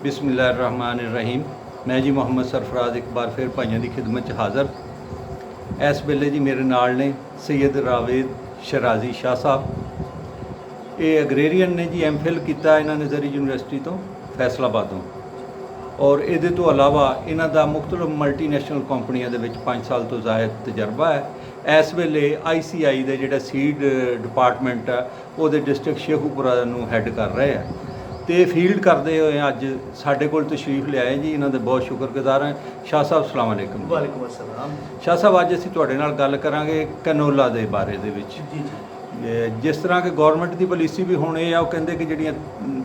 बिस्मिल्लाहिर्रहमानिर्रहीम। मैं जी मोहम्मद सरफराज एक बार फिर भाइयों की खिदमत हाज़र। इस वेले जी मेरे नाल ने सैयद रावेद शराजी शाह साहब। ये एग्रेरियन ने जी MPhil किया इन्होंने नज़री यूनिवर्सिटी तो फैसलाबादों, और ये तो अलावा इन्हों का मुख्तलिफ मल्टीनेशनल कंपनियों के 5 साल तो ज़ायद तजर्बा है। इस वेले ICI के जोड़ा सीड डिपार्टमेंट है वो डिस्ट्रिक्ट शेखुपुरा नूं हैड कर रहे हैं। तो फील्ड करते हुए अज साढ़े कोल तशरीफ लियाए जी, इन्हों बहुत शुक्रगुजार हैं। शाह साहब सलाम अलैकुम। वालेकुम अस्सलाम। शाह साहब अज असीं तुहाडे नाल गल करांगे कैनोला के बारे दे विच। जी जी। जिस तरह कि गौरमेंट की पॉलिसी भी हुण ये कहते कि जिहड़ियां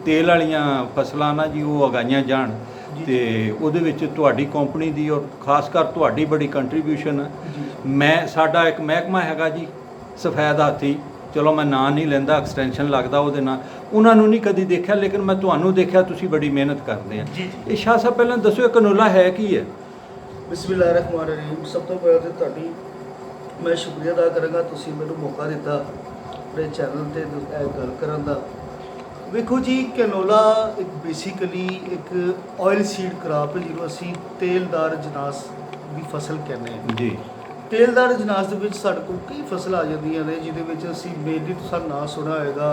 तेल वालियां फसलां ना जी वो उगाईयां जाण, ते उहदे विच तुहाडी कंपनी दी और खासकर तुहाडी बड़ी कंट्रीब्यूशन है। मैं साडा एक महकमा हैगा जी सफैद हाथी, चलो मैं नाम नहीं लैंदा, एक्सटेंशन लगदा उहदे नाल, उन्होंने नहीं कभी देखा, लेकिन मैं तुहानूं देखा तुसीं बड़ी मेहनत करते हैं। ये शाह साहब पहले दसो कैनोला है की है? बिस्मिल्लाहिर्रहमानिर्रहीम। सब तो पहले तो तुहाडी मैं शुक्रिया अदा करांगा, तुसीं मैनूं मौका दिता अपने चैनल ते गल करन दा। वेखो जी, कैनोला एक बेसिकली एक ऑयल सीड क्रॉप है जिहनूं असीं तेलदार जनास की फसल कहने हैं जी। तेलदार जनास दे विच साडे कोल कई फसल आ जांदियां ने, जिहदे विच असीं मेनली तुसां नाम सुणिआ होएगा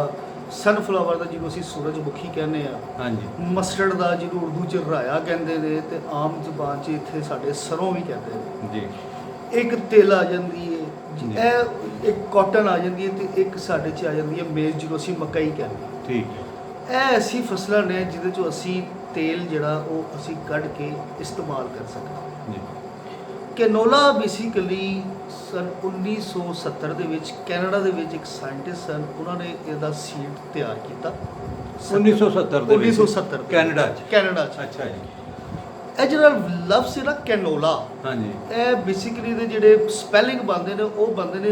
सनफ्लावर का जिन्होंने असीं सूरजमुखी कहने आ, हाँ जी। मस्टर्ड का जिन्होंने उर्दू च राया कहते हैं, तो आम जबान च इत्थे साडे सरों भी कहते हैं जी। एक तिल आ जाती है, एक कॉटन आ जाती है, तो एक साडे च आ जाती है मेज़ जिन्होंने असीं मकई कहने हैं। ठीक है। ਇਹ ऐसी फसलां ने जिहदे चों असीं तेल जिहड़ा ਉਹ ਅਸੀਂ ਕੱਢ ਕੇ ਇਸਤੇਮਾਲ ਕਰ ਸਕਦੇ। जी। कैनोला बेसिकली सन 1970 ਦੇ ਵਿੱਚ ਕੈਨੇਡਾ ਦੇ ਵਿੱਚ ਇੱਕ ਸਾਇੰਟਿਸਟ ਸਨ, ਉਹਨਾਂ ਨੇ ਇਹਦਾ ਸੀਡ ਤਿਆਰ ਕੀਤਾ 1970 ਦੇ ਵਿੱਚ 1970 ਕੈਨੇਡਾ 'ਚ। ਕੈਨੇਡਾ 'ਚ। ਅੱਛਾ ਜੀ। ਇਹ ਜਿਹੜਾ ਲਫ਼ਜ਼ ਸੀ ਨਾ ਕੈਨੋਲਾ, हाँ जी। ਇਹ ਬੇਸਿਕਲੀ ਦੇ ਜਿਹੜੇ ਸਪੈਲਿੰਗ ਬਣਦੇ ਨੇ ਉਹ ਬਣਦੇ ਨੇ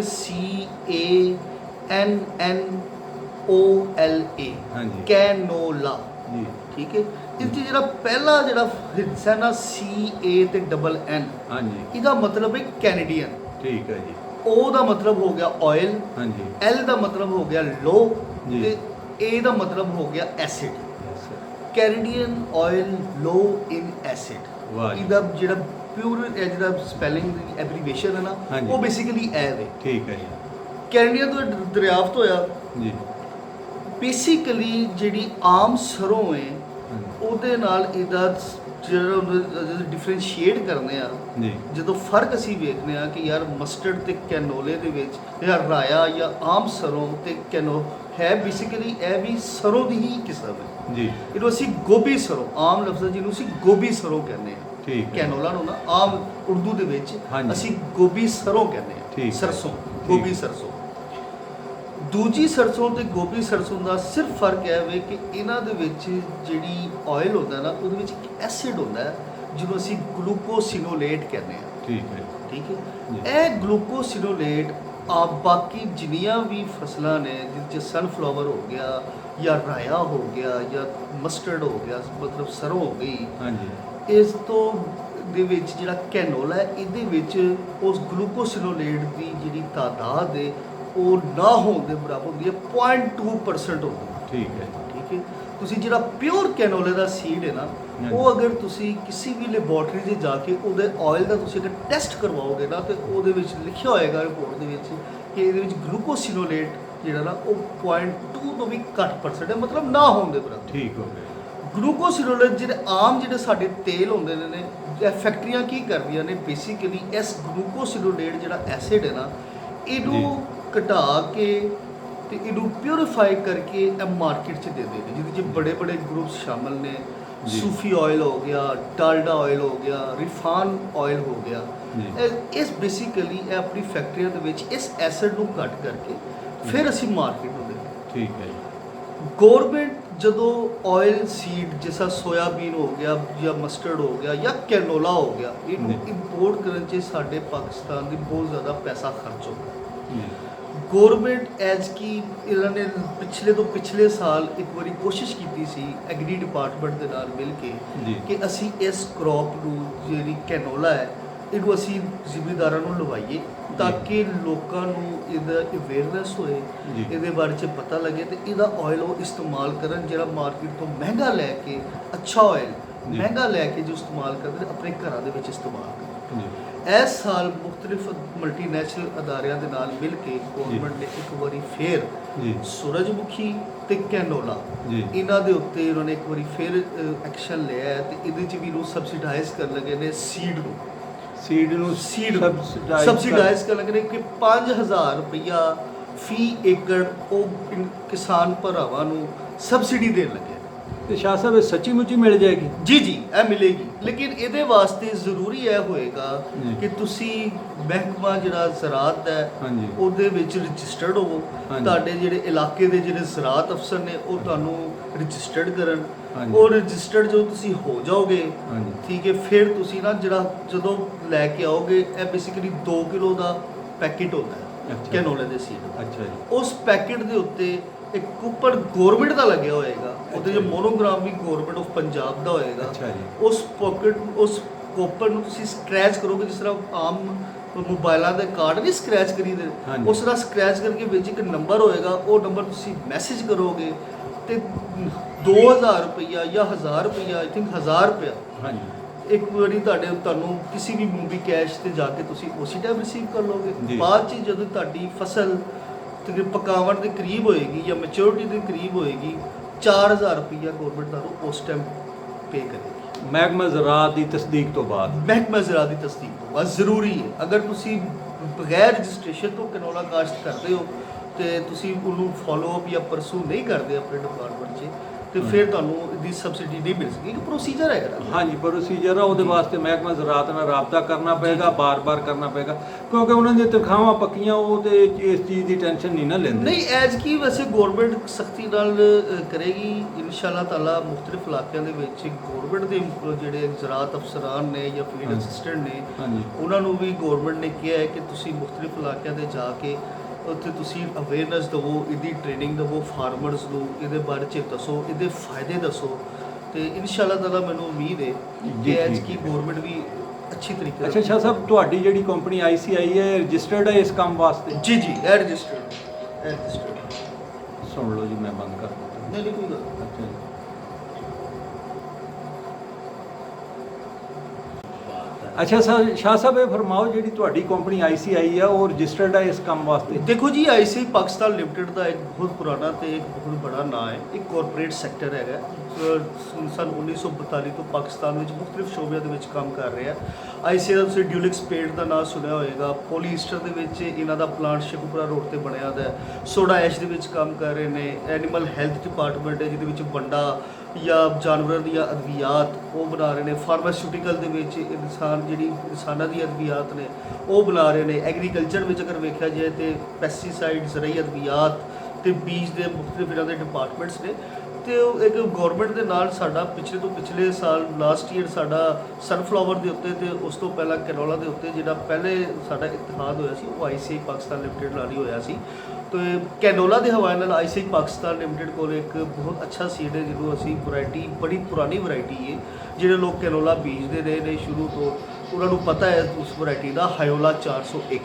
CANNOLA हाँ जी। ਕੈਨੋਲਾ। जी। ठीक है। इसकी ਜਿਹੜਾ ਪਹਿਲਾ ਜਿਹੜਾ ਹਿੱਸਾ ਨਾ CA ਤੇ ਡਬਲ N, हाँ जी। ਇਹਦਾ ਮਤਲਬ ਹੈ ਕੈਨੇਡੀਅਨ। ठीक है जी। O ਦਾ ਮਤਲਬ ਹੋ ਗਿਆ ਆਇਲ, हाँ जी। L ਦਾ ਮਤਲਬ ਹੋ ਗਿਆ ਲੋ, ਜੀ। ਤੇ A ਦਾ ਮਤਲਬ ਹੋ ਗਿਆ acid. Yes, sir। Canadian oil low in acid. ਵਾਹ ਜੀ। ਇਹਦਾ ਜਿਹੜਾ ਪਿਓਰ ਜਿਹੜਾ ਸਪੈਲਿੰਗ ਦੀ ਐਬਰੀਵੇਸ਼ਨ ਹੈ ਨਾ, ਹਾਂਜੀ। ਉਹ ਬੇਸਿਕਲੀ ਇਹ ਵੇ। ठीक है जी। ਕੈਨੇਡੀਅਨ ਤੋਂ ਦਰਿਆਫਤ ਹੋਇਆ। जी। ਬੇਸਿਕਲੀ ਜਿਹੜੀ ਆਮ ਸਰੋਂ ਹੈ हाँ जी। ਉਹਦੇ ਨਾਲ ਇਹਦਾ ਜਿਹੜਾ ਡਿਫਰੈਂਸ਼ੀਏਟ ਕਰਦੇ ਆ, जी। ਜਦੋਂ ਫਰਕ ਅਸੀਂ ਵੇਖਦੇ ਆ ਕਿ ਯਾਰ ਮਸਟਰਡ ਤੇ ਕੈਨੋਲੇ ਦੇ ਵਿੱਚ ਜਾਂ ਰਾਇਆ ਜਾਂ ਆਮ ਸਰੋਂ ਤੇ ਕੈਨੋ ਹੈ, ਬੇਸਿਕਲੀ ਇਹ ਵੀ ਸਰੋਂ ਦੀ ਹੀ ਕਿਸਮ ਹੈ। जी। ਇਹਨੂੰ ਅਸੀਂ ਗੋਭੀ ਸਰੋਂ, ਆਮ ਲਫ਼ਜ਼ ਜਿਹਨੂੰ ਅਸੀਂ ਗੋਭੀ ਸਰੋਂ ਕਹਿੰਦੇ ਆ। ठीक है। ਕੈਨੋਲਾ ਨੂੰ ਨਾ ਆਮ ਉਰਦੂ ਦੇ ਵਿੱਚ ਹਾਂਜੀ। ਅਸੀਂ ਗੋਭੀ ਸਰੋਂ ਕਹਿੰਦੇ ਠੀਕ ਆ, ਹੈ। ਸਰਸੋਂ, ਠੀਕ। ਗੋਭੀ ਸਰਸੋਂ। ਦੂਜੀ ਸਰਸੋਂ ਤੇ ਗੋਭੀ ਸਰਸੋਂ ਦਾ ਸਿਰਫ ਫਰਕ ਇਹ ਵੇ ਕਿ ਇਹਨਾਂ ਦੇ ਵਿੱਚ ਜਿਹੜੀ ਆਇਲ ਹੁੰਦਾ ਨਾ, ਉਹਦੇ ਵਿੱਚ ਇੱਕ ਐਸਿਡ ਹੁੰਦਾ ਹੈ ਜਿਹਨੂੰ ਅਸੀਂ ਗਲੂਕੋਸਿਨੋਲੇਟ ਕਹਿੰਦੇ ਆ। ठीक है। ਠੀਕ ਜੀ। ਹੈ। ਇਹ ਗਲੂਕੋਸਿਨੋਲੇਟ ਆ ਬਾਕੀ ਜਿੰਨੀਆਂ ਵੀ ਫਸਲਾਂ ਨੇ, ਜਿਸ 'ਚ ਸਨਫਲਾਵਰ ਹੋ ਗਿਆ ਜਾਂ ਰਾਇਆ ਹੋ ਗਿਆ ਜਾਂ ਮਸਟਰਡ ਹੋ ਗਿਆ, ਮਤਲਬ ਸਰੋਂ ਹੋ ਗਈ, हाँ जी। ਇਸ ਤੋਂ ਦੇ ਵਿੱਚ ਜਿਹੜਾ ਕੈਨੋਲਾ ਹੈ, ਇਹਦੇ ਵਿੱਚ ਉਸ ਗਲੂਕੋਸਿਨੋਲੇਟ ਦੀ ਜਿਹੜੀ ਤਾਦਾਦ ਹੈ ਉਹ ਨਾ ਹੋਣ ਦੇ ਬਰਾਬਰ ਹੁੰਦੀ ਹੈ, 0.2% ਹੁੰਦੀ ਹੈ। ठीक है। ਠੀਕ ਹੈ। ਤੁਸੀਂ ਜਿਹੜਾ ਪਿਓਰ ਕੈਨੋਲੇ ਦਾ ਸੀਡ ਹੈ ਨਾ, ਉਹ ਅਗਰ ਤੁਸੀਂ ਕਿਸੇ ਵੀ ਲੈਬੋਰਟਰੀ 'ਚ ਜਾ ਕੇ ਉਹਦੇ ਆਇਲ ਦਾ ਤੁਸੀਂ ਅਗਰ ਟੈਸਟ ਕਰਵਾਓਗੇ ਨਾ, ਤੇ ਉਹਦੇ ਵਿੱਚ ਲਿਖਿਆ ਹੋਏਗਾ ਰਿਪੋਰਟ ਦੇ ਵਿੱਚ ਕਿ ਇਹਦੇ ਵਿੱਚ ਗਲੂਕੋਸਿਨੋਲੇਟ ਜਿਹੜਾ ਨਾ ਉਹ 0.2 ਤੋਂ ਵੀ ਘੱਟ ਪਰਸੈਂਟ ਹੈ, ਮਤਲਬ ਨਾ ਹੋਣ ਦੇ ਬਰਾਬਰ। ठीक हो गया। ਗਲੂਕੋਸਿਨੋਲੇਟ ਜਿਹੜੇ ਆਮ ਜਿਹੜੇ ਸਾਡੇ ਤੇਲ ਹੁੰਦੇ ਨੇ, ਇਹ ਫੈਕਟਰੀਆਂ ਕੀ ਕਰਦੀਆਂ ਨੇ, ਬੇਸਿਕਲੀ ਇਸ ਗਲੂਕੋਸਿਨੋਲੇਟ ਜਿਹੜਾ ਐਸਿਡ ਹੈ ਨਾ, ਇਹਨੂੰ ਘਟਾ ਕੇ ਤੇ ਇਹਨੂੰ ਪਿਊਰੀਫਾਈ ਕਰਕੇ ਇਹ ਮਾਰਕੀਟ 'ਚ ਦਿੰਦੇ ਨੇ, ਜਿਹਦੇ 'ਚ ਬੜੇ ਬੜੇ ਗਰੁੱਪਸ ਸ਼ਾਮਲ ਨੇ। ਜੀ। ਸੂਫੀ ਆਇਲ ਹੋ ਗਿਆ, ਡਾਲਡਾ ਆਇਲ ਹੋ ਗਿਆ, ਰਿਫਾਨ ਆਇਲ ਹੋ ਗਿਆ। ਜੀ। ਇਸ ਬੇਸਿਕਲੀ ਇਹ ਆਪਣੀ ਫੈਕਟਰੀਆਂ ਦੇ ਵਿੱਚ ਇਸ ਐਸਿਡ ਨੂੰ ਕੱਟ ਕਰਕੇ ਫਿਰ ਅਸੀਂ ਮਾਰਕੀਟ ਨੂੰ ਦਿੰਦੇ ਹਾਂ। ठीक है। ਗੌਰਮੈਂਟ ਜਦੋਂ ਆਇਲ ਸੀਡ ਜਿਸਾ ਸੋਇਆਬੀਨ ਹੋ ਗਿਆ ਜਾਂ ਮਸਟਰਡ ਹੋ ਗਿਆ ਜਾਂ ਕੈਨੋਲਾ ਹੋ ਗਿਆ, ਇਹਨੂੰ ਜੀ। ਇੰਪੋਰਟ ਕਰਨ 'ਚ ਸਾਡੇ ਪਾਕਿਸਤਾਨ ਦੀ ਬਹੁਤ ਜ਼ਿਆਦਾ ਪੈਸਾ ਖਰਚ ਹੋ ਗਿਆ। जी। ਗੌਰਮੈਂਟ ਐਜ ਕੀ ਇਹਨਾਂ ਨੇ ਪਿਛਲੇ ਸਾਲ ਇੱਕ ਵਾਰੀ ਕੋਸ਼ਿਸ਼ ਕੀਤੀ ਸੀ ਐਗਰੀ ਡਿਪਾਰਟਮੈਂਟ ਦੇ ਨਾਲ ਮਿਲ ਕੇ ਜੀ। ਕਿ ਅਸੀਂ ਇਸ ਕ੍ਰੌਪ ਨੂੰ ਜਿਹੜੀ ਕੈਨੋਲਾ ਹੈ ਇਹਨੂੰ ਅਸੀਂ ਜ਼ਿਮੀਂਦਾਰਾਂ ਨੂੰ ਲਵਾਈਏ ਤਾਂ ਕਿ ਲੋਕਾਂ ਨੂੰ ਇਹਦਾ ਅਵੇਅਰਨੈਸ ਹੋਏ, ਜੀ। ਇਹਦੇ ਬਾਰੇ 'ਚ ਪਤਾ ਲੱਗੇ ਤੇ ਇਹਦਾ ਆਇਲ ਉਹ ਇਸਤੇਮਾਲ ਕਰਨ ਜਿਹੜਾ ਮਾਰਕੀਟ ਤੋਂ ਮਹਿੰਗਾ ਲੈ ਕੇ, ਅੱਛਾ ਆਇਲ ਜੀ। ਮਹਿੰਗਾ ਲੈ ਕੇ ਜੋ ਇਸਤੇਮਾਲ ਕਰਦੇ ਨੇ ਆਪਣੇ ਘਰਾਂ ਦੇ ਵਿੱਚ ਇਸਤੇਮਾਲ ਕਰਨ। ਜੀ ਇਸ ਸਾਲ ਮੁxtਲਿਫ ਮਲਟੀਨੈਸ਼ਨਲ ਅਦਾਰਿਆਂ ਦੇ ਨਾਲ ਮਿਲ ਕੇ ਗੌਰਮੈਂਟ ਨੇ ਇੱਕ ਵਾਰੀ ਫੇਰ ਜੀ ਸੂਰਜਮੁਖੀ ਤੇ ਕੈਨੋਲਾ ਜੀ ਇਹਨਾਂ ਦੇ ਉੱਤੇ ਉਹਨਾਂ ਨੇ ਇੱਕ ਵਾਰੀ ਫੇਰ ਐਕਸ਼ਨ ਲਿਆ ਹੈ ਤੇ ਇਹਦੇ 'ਚ ਵੀ ਨੂੰ ਸਬਸਿਡਾਈਜ਼ ਕਰਨ ਲੱਗੇ ਨੇ ਸੀਡ ਨੂੰ ਸੀਡ ਸਬਸਿਡਾਈਜ਼ ਕਰਨ ਲੱਗੇ ਨੇ ਕਿ 5000 ਰੁਪਇਆ ਫੀ ਏਕੜ ਉਹ ਕਿਸਾਨ ਭਰਾਵਾਂ ਨੂੰ ਸਬਸਿਡੀ ਦੇਣ ਲੱਗੇ। ਤੇ ਸ਼ਾਹ ਸਾਹਿਬ ਇਹ ਸੱਚੀ ਮੁੱਚੀ ਮਿਲ ਜਾਏਗੀ? ਜੀ ਇਹ ਮਿਲੇਗੀ, ਲੇਕਿਨ ਇਹਦੇ ਵਾਸਤੇ ਜ਼ਰੂਰੀ ਇਹ ਹੋਏਗਾ ਜੀ। ਕਿ ਤੁਸੀਂ ਮਹਿਕਮਾ ਜਿਹੜਾ ਜ਼ਰਾਅਤ ਹੈ ਹਾਂਜੀ ਉਹਦੇ ਵਿੱਚ ਰਜਿਸਟਰਡ ਹੋਵੋ। ਹਾਂਜੀ। ਤੁਹਾਡੇ ਜਿਹੜੇ ਇਲਾਕੇ ਦੇ ਜਿਹੜੇ ਜ਼ਰਾਅਤ ਅਫਸਰ ਨੇ ਉਹ ਤੁਹਾਨੂੰ ਰਜਿਸਟਰਡ ਕਰਨ। ਹਾਂਜੀ। ਉਹ ਰਜਿਸਟਰਡ ਜੋ ਤੁਸੀਂ ਹੋ ਜਾਓਗੇ, ਹਾਂਜੀ ਠੀਕ ਹੈ, ਫਿਰ ਤੁਸੀਂ ਨਾ ਜਿਹੜਾ ਜਦੋਂ ਲੈ ਕੇ ਆਓਗੇ ਇਹ ਬੇਸਿਕਲੀ 2 ਕਿਲੋ ਦਾ ਪੈਕੇਟ ਹੁੰਦਾ ਹੈ ਅੱਛਾ। ਕੈਨੋਲੇ ਦੇ ਸੀਡ। ਅੱਛਾ ਜੀ ਉਸ ਪੈਕੇਟ ਦੇ ਉੱਤੇ ਇੱਕ ਕੂਪਨ ਗਵਰਨਮੈਂਟ ਦਾ ਲੱਗਿਆ ਹੋਏਗਾ, ਉਹਦੇ ਅੱਛਾ ਜੋ ਜੀ। ਮੋਨੋਗ੍ਰਾਮ ਵੀ ਗਵਰਨਮੈਂਟ ਆਫ ਪੰਜਾਬ ਦਾ ਹੋਏਗਾ। ਅੱਛਾ ਜੀ ਉਸ ਕੂਪਨ ਨੂੰ ਤੁਸੀਂ ਸਕ੍ਰੈਚ ਕਰੋਗੇ, ਜਿਸ ਤਰ੍ਹਾਂ ਆਮ ਮੋਬਾਈਲਾਂ ਦੇ ਕਾਰਡ ਨਹੀਂ ਸਕ੍ਰੈਚ ਕਰੀਦੇ, ਹਾਂਜੀ। ਉਸ ਤਰ੍ਹਾਂ ਸਕ੍ਰੈਚ ਕਰਕੇ ਵਿੱਚ ਇੱਕ ਨੰਬਰ ਹੋਏਗਾ, ਉਹ ਨੰਬਰ ਤੁਸੀਂ ਮੈਸੇਜ ਕਰੋਗੇ ਤੇ 2000 ਰੁਪਈਆ ਜਾਂ 1000 ਰੁਪਈਆ, ਆਈ ਥਿੰਕ 1000 ਰੁਪਇਆ ਹਾਂਜੀ ਇੱਕ ਵਾਰੀ ਤੁਹਾਨੂੰ ਕਿਸੇ ਵੀ ਮੂਵੀ ਕੈਸ਼ ਤੇ ਜਾ ਕੇ ਤੁਸੀਂ ਉਸੇ ਟਾਈਮ ਰਿਸੀਵ ਕਰ ਲਓਗੇ। ਜੀ। ਬਾਅਦ 'ਚ ਜਦੋਂ ਤੁਹਾਡੀ ਫਸਲ ਤਕਰੀਬਨ ਪਕਾਵਣ ਦੇ ਕਰੀਬ ਹੋਏਗੀ ਜਾਂ ਮੈਚੁਰਿਟੀ ਦੇ ਕਰੀਬ ਹੋਏਗੀ, 4000 ਰੁਪਈਆ ਗਵਰਨਮੈਂਟ ਤੁਹਾਨੂੰ ਉਸ ਟਾਈਮ ਪੇ ਕਰੇਗੀ। ਮਹਿਕਮਾ ਜ਼ਰਾਅਤ ਦੀ ਤਸਦੀਕ ਤੋਂ ਬਾਅਦ। ਮਹਿਕਮਾ ਜ਼ਰਾਅਤ ਦੀ ਤਸਦੀਕ ਤੋਂ ਬਾਅਦ ਜ਼ਰੂਰੀ ਹੈ। ਅਗਰ ਤੁਸੀਂ ਬਗੈਰ ਰਜਿਸਟ੍ਰੇਸ਼ਨ ਤੋਂ ਕੈਨੋਲਾ ਕਾਸ਼ਤ ਕਰਦੇ ਹੋ ਤੇ ਤੁਸੀਂ ਉਹਨੂੰ ਫੋਲੋ ਅਪ ਜਾਂ ਪਰਸੂ ਨਹੀਂ ਕਰਦੇ ਆਪਣੇ ਡਿਪਾਰਟਮੈਂਟ 'ਚ, ਤੇ ਫਿਰ ਤੁਹਾਨੂੰ ਇਹਦੀ ਸਬਸਿਡੀ ਨਹੀਂ ਮਿਲ ਸਕਦੀ। ਇੱਕ ਪ੍ਰੋਸੀਜਰ ਹੈਗਾ ਨਾ। ਹਾਂਜੀ ਪ੍ਰੋਸੀਜਰ ਆ, ਉਹਦੇ ਵਾਸਤੇ ਮਹਿਕਮਾ ਜ਼ਰਾਅਤ ਨਾਲ ਰਾਬਤਾ ਕਰਨਾ ਪਏਗਾ, ਬਾਰ-ਬਾਰ ਕਰਨਾ ਪਏਗਾ, ਕਿਉਂਕਿ ਉਹਨਾਂ ਦੀਆਂ ਤਨਖਾਹਾਂ ਪੱਕੀਆਂ, ਉਹ ਤੇ ਇਸ ਚੀਜ਼ ਦੀ ਟੈਨਸ਼ਨ ਨਹੀਂ ਨਾ ਲੈਂਦੇ। ਨਹੀਂ ਐਜ ਕੀ ਵੈਸੇ ਗਵਰਨਮੈਂਟ ਸਖਤੀ ਨਾਲ ਕਰੇਗੀ ਇਨਸ਼ਾਅੱਲਾ ਤਾਲਾ। ਮੁxtਲਿਫ ਇਲਾਕਿਆਂ ਦੇ ਵਿੱਚ ਗਵਰਨਮੈਂਟ ਦੇ ਜਿਹੜੇ ਜ਼ਰਾਅਤ ਅਫਸਰਾਨ ਨੇ ਜਾਂ ਫੀਲਡ ਹਾਂਜੀ। ਅਸਿਸਟੈਂਟ ਨੇ, ਹਾਂਜੀ ਉਹਨਾਂ ਨੂੰ ਵੀ ਗਵਰਨਮੈਂਟ ਨੇ ਕਿਹਾ ਹੈ ਕਿ ਤੁਸੀਂ ਮੁxtਲਿਫ ਇਲਾਕਿਆਂ ਦੇ ਜਾ ਕੇ ਉੱਥੇ ਤੁਸੀਂ ਅਵੇਅਰਨੈਸ ਦੇਵੋ, ਇਹਦੀ ਟ੍ਰੇਨਿੰਗ ਦੇਵੋ ਫਾਰਮਰਸ ਨੂੰ, ਇਹਦੇ ਬਾਰੇ 'ਚ ਦੱਸੋ, ਇਹਦੇ ਫਾਇਦੇ ਦੱਸੋ। ਤੇ ਇਨਸ਼ਾਅੱਲਾ ਤਾਲਾ ਮੈਨੂੰ ਉਮੀਦ ਹੈ ਜੀ, ਕਿ ਐਜ ਠੀਕ ਕੀ ਹੈ। ਗਵਰਨਮੈਂਟ ਵੀ ਅੱਛੀ ਤਰੀਕੇ ਨਾਲ। ਅੱਛਾ ਸ਼ਾਹ ਸਾਹਿਬ, ਤੁਹਾਡੀ ਜਿਹੜੀ ਕੰਪਨੀ ICI ਹੈ ਰਜਿਸਟਰਡ ਹੈ ਇਸ ਕੰਮ ਵਾਸਤੇ? ਜੀ ਇਹ ਰਜਿਸਟਰਡ ਸੁਣ ਲਓ ਜੀ, ਮੈਂ ਬੰਦ ਕਰ ਦਿੱਤਾ। ਨਹੀਂ ਕੋਈ ਗੱਲ ਨਹੀਂ। ਅੱਛਾ ਜੀ ਅੱਛਾ ਸ਼ਾਹ ਸਾਹਿਬ ਇਹ ਫਰਮਾਓ, ਜਿਹੜੀ ਤੁਹਾਡੀ ਕੰਪਨੀ ICI ਆ ਉਹ ਰਜਿਸਟਰਡ ਹੈ ਇਸ ਕੰਮ ਵਾਸਤੇ? ਦੇਖੋ ਜੀ, ICI ਪਾਕਿਸਤਾਨ ਲਿਮਟਿਡ ਦਾ ਇੱਕ ਬਹੁਤ ਪੁਰਾਣਾ ਤੇ ਇੱਕ ਬਹੁਤ ਬੜਾ ਨਾਂ ਹੈ। ਇੱਕ ਕਾਰਪੋਰੇਟ ਸੈਕਟਰ ਹੈਗਾ। ਸੰਨ 1942 ਤੋਂ ਪਾਕਿਸਤਾਨ ਵਿੱਚ ਮੁxtਲਿਫ ਸ਼ੋਬਿਆਂ ਦੇ ਵਿੱਚ ਕੰਮ ਕਰ ਰਿਹਾ। ICI ਦਾ ਤੁਸੀਂ ਡਿਊਲਿਕਸ ਪੇਂਟ ਦਾ ਨਾਮ ਸੁਣਿਆ ਹੋਏਗਾ। ਪੋਲੀਸਟਰ ਦੇ ਵਿੱਚ ਇਹਨਾਂ ਦਾ ਪਲਾਂਟ ਸ਼ੇਖੂਪੁਰਾ ਰੋਡ ਤੇ ਬਣਿਆ ਦਾ ਹੈ। ਸੋਡਾ ਐਸ਼ ਦੇ ਵਿੱਚ ਕੰਮ ਕਰ ਰਹੇ ਨੇ। ਐਨੀਮਲ ਹੈਲਥ ਡਿਪਾਰਟਮੈਂਟ ਹੈ ਜਿਹਦੇ ਵਿੱਚ ਵੰਡਾ ਜਾਂ ਜਾਨਵਰਾਂ ਦੀਆਂ ਅਦਵਿਆਤ ਉਹ ਬਣਾ ਰਹੇ ਨੇ। ਫਾਰਮਾਸਿਊਟੀਕਲ ਦੇ ਵਿੱਚ ਇਨਸਾਨਾਂ ਦੀਆਂ ਅਦਵਿਆਤ ਨੇ ਉਹ ਬਣਾ ਰਹੇ ਨੇ। ਐਗਰੀਕਲਚਰ ਵਿੱਚ ਅਗਰ ਵੇਖਿਆ ਜਾਏ ਤੇ ਪੈਸਟੀਸਾਈਡ, ਜ਼ਰਈ ਅਦਵਿਆਤ ਤੇ ਬੀਜ ਦੇ ਮੁxtਲਿਫ ਇਹਨਾਂ ਦੇ ਡਿਪਾਰਟਮੈਂਟਸ ਨੇ। ਤੇ ਉਹ ਇੱਕ ਗਵਰਨਮੈਂਟ ਦੇ ਨਾਲ ਸਾਡਾ ਪਿਛਲੇ ਸਾਲ ਲਾਸਟ ਈਅਰ ਸਾਡਾ ਸਨਫਲਾਵਰ ਦੇ ਉੱਤੇ ਤੇ ਉਸ ਤੋਂ ਪਹਿਲਾਂ ਕੈਨੋਲਾ ਦੇ ਉੱਤੇ ਜਿਹੜਾ ਪਹਿਲੇ ਸਾਡਾ ਇਤਿਹਾਦ ਹੋਇਆ ਸੀ ਉਹ ICI ਪਾਕਿਸਤਾਨ ਲਿਮਟਿਡ ਨਾਲ ਹੀ ਹੋਇਆ ਸੀ। ਤੇ ਕੈਨੋਲਾ ਦੇ ਹਵਾਲੇ ਨਾਲ ICI ਪਾਕਿਸਤਾਨ ਲਿਮਟਿਡ ਕੋਲ ਇੱਕ ਬਹੁਤ ਅੱਛਾ ਸੀਡ ਹੈ ਜਿਹਨੂੰ ਅਸੀਂ ਵੈਰਾਈਟੀ, ਬੜੀ ਪੁਰਾਣੀ ਵੈਰਾਈਟੀ ਹੈ, ਜਿਹੜੇ ਲੋਕ ਕੈਨੋਲਾ ਬੀਜਦੇ ਰਹੇ ਨੇ ਸ਼ੁਰੂ ਤੋਂ, ਉਹਨਾਂ ਨੂੰ ਪਤਾ ਹੈ ਉਸ ਵੈਰਾਈਟੀ ਦਾ। ਹਾਇਓਲਾ 401,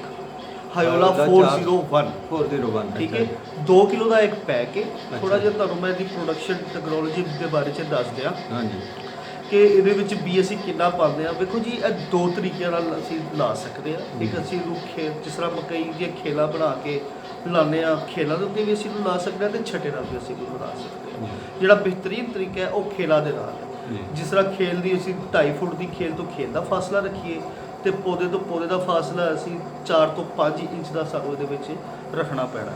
ਹਾਇਓਲਾ 401 ਠੀਕ ਹੈ। 2 ਕਿਲੋ ਦਾ ਇੱਕ ਪੈਕ ਹੈ। ਥੋੜਾ ਜਿਹਾ ਤੁਹਾਨੂੰ ਮੈਂ ਇਹਦੀ ਪ੍ਰੋਡਕਸ਼ਨ ਟੈਕਨੋਲੋਜੀ ਦੇ ਬਾਰੇ 'ਚ ਦੱਸ ਦਿਆਂ ਹਾਂਜੀ ਕਿ ਇਹਦੇ ਵਿੱਚ ਵੀ ਅਸੀਂ ਕਿੰਨਾ ਪਾਉਂਦੇ ਹਾਂ। ਵੇਖੋ ਜੀ, ਇਹ 2 ਤਰੀਕਿਆਂ ਨਾਲ ਅਸੀਂ ਲਾ ਸਕਦੇ ਹਾਂ। ਇੱਕ ਅਸੀਂ ਇਹਨੂੰ ਜਿਸ ਤਰ੍ਹਾਂ ਮਕਈ ਦੀਆਂ ਖੇਲਾਂ ਬਣਾ ਕੇ ਲਾਉਂਦੇ ਹਾਂ, ਖੇਲਾਂ ਦੇ ਉੱਤੇ ਵੀ ਅਸੀਂ ਇਹਨੂੰ ਲਾ ਸਕਦੇ ਹਾਂ ਤੇ ਛੱਟੇ ਨਾਲ ਵੀ ਅਸੀਂ ਇਹਨੂੰ ਲਾ ਸਕਦੇ ਹਾਂ। ਜਿਹੜਾ ਬਿਹਤਰੀਨ ਤਰੀਕਾ ਹੈ ਉਹ ਖੇਲਾਂ ਦੇ ਨਾਲ ਹੈ। ਜਿਸ ਤਰ੍ਹਾਂ ਖੇਲ ਦੀ ਅਸੀਂ 2.5 ਫੁੱਟ ਦੀ ਖੇਲ ਤੋਂ ਖੇਲ ਦਾ ਫਾਸਲਾ ਰੱਖੀਏ ਤੇ ਪੌਦੇ ਤੋਂ ਪੌਦੇ ਦਾ ਫਾਸਲਾ ਅਸੀਂ 4 ਤੋਂ 5 ਇੰਚ ਦਾ ਸਾਨੂੰ ਇਹਦੇ ਵਿੱਚ ਰੱਖਣਾ ਪੈਣਾ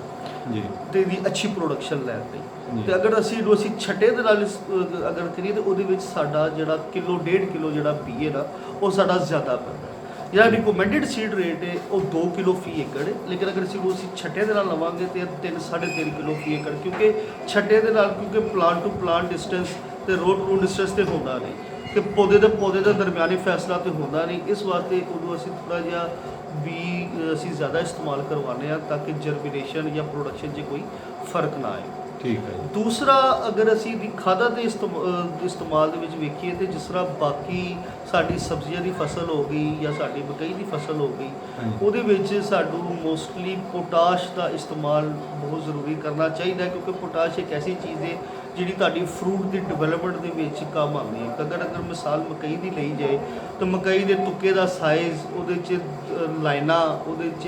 ਜੀ ਤੇ ਇਹਦੀ ਅੱਛੀ ਪ੍ਰੋਡਕਸ਼ਨ ਲੈਣ ਲਈ। ਜੀ। ਤੇ ਅਗਰ ਅਸੀਂ ਛੱਟੇ ਦੇ ਨਾਲ ਅਗਰ ਕਰੀਏ ਤਾਂ ਉਹਦੇ ਵਿੱਚ ਸਾਡਾ ਜਿਹੜਾ ਕਿਲੋ 1.5 ਕਿਲੋ ਜਿਹੜਾ ਬੀਏ ਨਾ ਉਹ ਸਾਡਾ ਜ਼ਿਆਦਾ ਪੈਂਦਾ। ਜਿਹੜਾ ਰਿਕਮੈਂਡਡ ਸੀਡ ਰੇਟ ਹੈ ਉਹ 2 ਕਿਲੋ ਫੀ ਏਕੜ ਹੈ, ਲੇਕਿਨ ਅਗਰ ਅਸੀਂ ਛੱਟੇ ਦੇ ਨਾਲ ਲਵਾਂਗੇ ਤੇ 3-3.5 ਕਿਲੋ ਫੀ ਏਕੜ, ਕਿਉਂਕਿ ਛੱਟੇ ਦੇ ਨਾਲ ਪਲਾਂਟ ਟੂ ਪਲਾਂਟ ਡਿਸਟੈਂਸ ਤੇ ਰੋ ਟੂ ਡਿਸਟੈਂਸ ਤੇ ਹੁੰਦਾ ਨਹੀਂ ਕਿ ਪੌਦੇ ਦਾ ਦਰਮਿਆਨੀ ਫੈਸਲਾ ਤੇ ਹੁੰਦਾ ਨਹੀਂ। ਇਸ ਵਾਸਤੇ ਉਹਨੂੰ ਅਸੀਂ ਥੋੜ੍ਹਾ ਜਿਹਾ ਵੀ ਅਸੀਂ ਜ਼ਿਆਦਾ ਇਸਤੇਮਾਲ ਕਰਵਾਉਂਦੇ ਹਾਂ ਤਾਂ ਕਿ ਜਰਮੀਨੇਸ਼ਨ ਜਾਂ ਪ੍ਰੋਡਕਸ਼ਨ 'ਚ ਕੋਈ ਫਰਕ ਨਾ ਆਏ। ਠੀਕ ਹੈ ਜੀ। ਦੂਸਰਾ ਅਗਰ ਅਸੀਂ ਦੀ ਖਾਦਾਂ ਦੇ ਇਸਤੇਮਾਲ ਦੇ ਵਿੱਚ ਵੇਖੀਏ ਤੇ ਜਿਸ ਤਰ੍ਹਾਂ ਬਾਕੀ ਸਾਡੀ ਸਬਜ਼ੀਆਂ ਦੀ ਫਸਲ ਹੋ ਗਈ ਜਾਂ ਸਾਡੀ ਮਕਈ ਦੀ ਫਸਲ ਹੋ ਗਈ, ਹਾਂਜੀ। ਉਹਦੇ ਵਿੱਚ ਸਾਨੂੰ ਮੋਸਟਲੀ ਪੋਟਾਸ਼ ਦਾ ਇਸਤੇਮਾਲ ਬਹੁਤ ਜ਼ਰੂਰੀ ਕਰਨਾ ਚਾਹੀਦਾ, ਕਿਉਂਕਿ ਪੋਟਾਸ਼ ਇੱਕ ਐਸੀ ਚੀਜ਼ ਹੈ ਜਿਹੜੀ ਤੁਹਾਡੀ ਫਰੂਟ ਦੀ ਡਿਵੈਲਪਮੈਂਟ ਦੇ ਵਿੱਚ ਕੰਮ ਆਉਂਦੀ ਹੈ। ਅਗਰ ਮਿਸਾਲ ਮਕਈ ਦੀ ਲਈ ਜਾਏ ਤਾਂ ਮਕਈ ਦੇ ਤੁੱਕੇ ਦਾ ਸਾਈਜ਼, ਉਹਦੇ 'ਚ ਲਾਈਨਾਂ, ਉਹਦੇ 'ਚ